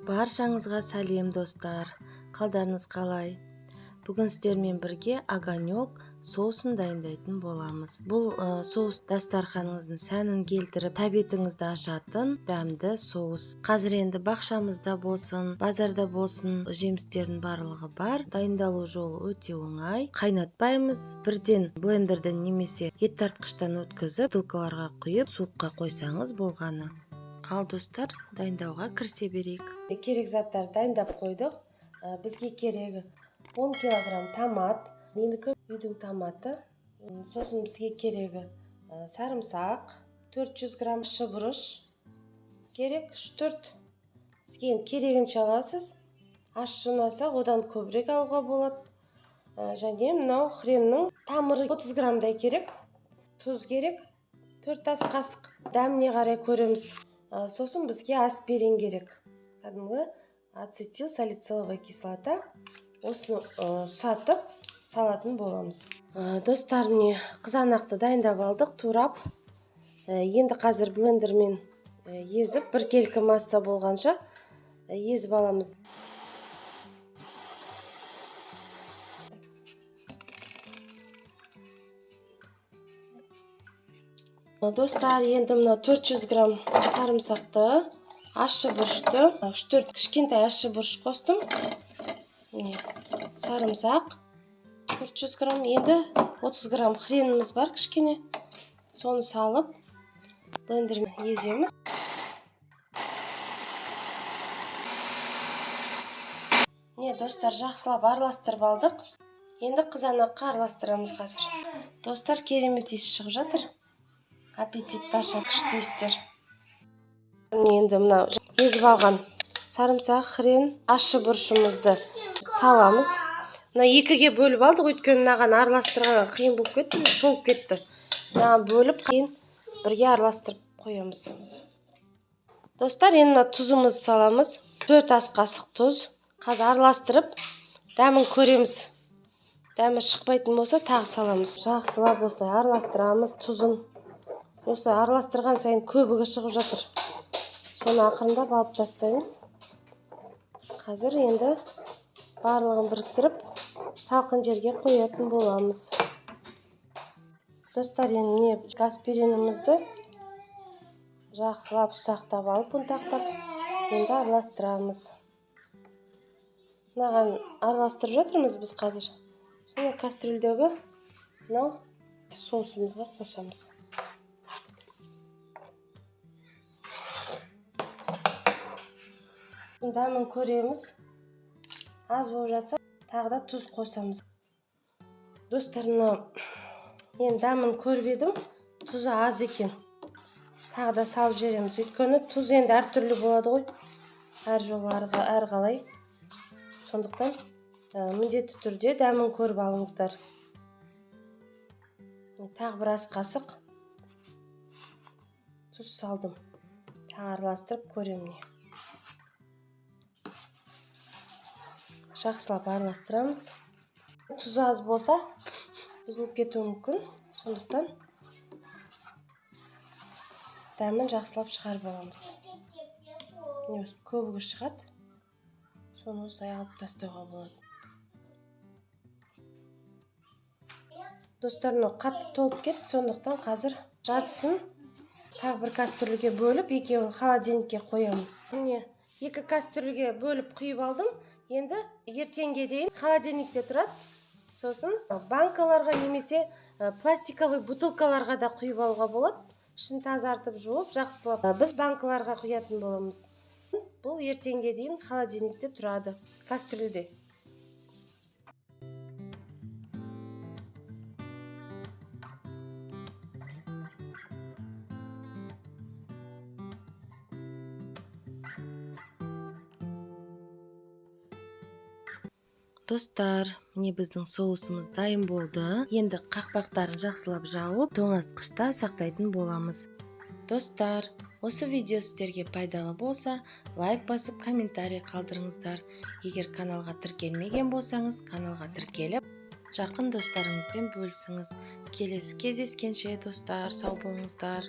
Баршаңызға сәлем достар, қалдарыңыз қалай? Бүгін сіздермен бірге огонек соусын дайындайтын боламыз. Бұл соус дастарханыңыздың сәнін келтіріп, тәбетіңізді ашатын дәмді соус. Қазір енді бақшамызда болсын, базарда болсын, жемістердің барлығы бар. Дайындалу жолы өте оңай. Қайнатпаймыз, бірден блендерден немесе ет тартқыштан өткізіп, бутылкаларға құйып, суыққа қойсаңыз болғаны. Ал достар, дайындауға кірісе берейік. Керек заттар дайындап қойдық. Бізге керегі 10 кг томат, менікі үйдің томаты. Сосын бізге керегі сарымсақ, 400 грамм шыбұрыш керек, 4. Сізге керегінше аласыз. Ащы ұнаса, одан көбірек алуға болады. Және мынау хреннің тамыры 30 граммдай керек. Тұз керек, 4 ас қасық. Дәміне қарай көреміз. Сосын бізге аспирин керек. Кәдімгі ацетил салициловая кислота. Осыны сатып салатын боламыз. Достар, қызанақты дайындап алдық, турап. Енді қазір блендермен езіп, біркелкі масса болғанша езіп аламыз. Достар, енді мына 400 грамм сарымсақты, ащы бұрышты, 4 кішкентай ащы бұрыш қостым. Сарымсақ 400 грамм, енді 30 грамм хреніміз бар кішкене. Соны салып, блендермен еземіз. Достар, жақсылап араластырып алдық. Енді қызанаққа араластырамыз қазір. Достар, керемет иіс шығып жатыр. Аппетитті ашады, күшті иістер. Енді мынау езіп алған сарымсақ, хрен, ащы бұрышымызды саламыз. Мына екіге бөліп алдық, өйткені мынаған араластырғанға қиын болып кетті, толып кетті. Мынаған бөліп қиын бірге араластырып қоямыз. Достар, енді мына тұзымызды саламыз. 4 ас қасық тұз. Қазір араластырып, дәмін көреміз. Дәмі шықпайтын болса, тағы саламыз. Жақсылап осылай араластырамыз тұзын. Осылай араластырған сайын көбігі шығып жатыр. Соны ақырындап алып тастаймыз. Қазір енді барлығын біріктіріп, салқын жерге қоятын боламыз. Достар, енді аспиринімізді жақсылап ұсақтап алып, ұнтақтап, енді араластырамыз. Мынаған араластырып жатырмыз біз қазір. Соны кастрюльдегі мынау соусымызға қосамыз. Дәмін көреміз. Аз болып жатса, тағы да тұз қосамыз. Достар, мен дәмін көріп едім, тұзы аз екен. Тағы да салып жібереміз. Өйткені тұз енді әртүрлі болады ғой. Әр жолы әр қалай. Сондықтан міндетті түрде дәмін көріп алыңыздар. Тағы бір ас қасық тұз салдым. Тағы араластырып көремін. Жақсылап араластырамыз. Тұз аз болса, бұзылып кетуі мүмкін. Сондықтан дәмін жақсылап шығарып аламыз. Көбігі шығады. Соны осылай алып тастауға болады. Достар, қатты толып кетті, сондықтан қазір жартысын тағы бір кастрюльге бөліп, екеуін холодильникке қоямын. Міне, 2 кастрюльге бөліп құйып алдым. Енді ертеңге дейін холодильникте тұрады. Сосын банкаларға немесе пластиковый бутылкаларға да құйып алуға болады. Ішін тазартып жуып, жақсылап біз банкаларға құятын боламыз. Бұл ертеңге дейін холодильникте тұрады, кастрюльде. Достар, міне біздің соусымыз дайын болды. Енді қақпақтарын жақсылап жауып, тоңазытқышта сақтайтын боламыз. Достар, осы видео сіздерге пайдалы болса, лайк басып, комментарий қалдырыңыздар. Егер каналға тіркелмеген болсаңыз, каналға тіркеліп, жақын достарыңызбен бөлісіңіз. Келесі кездескенше достар, сау болыңыздар.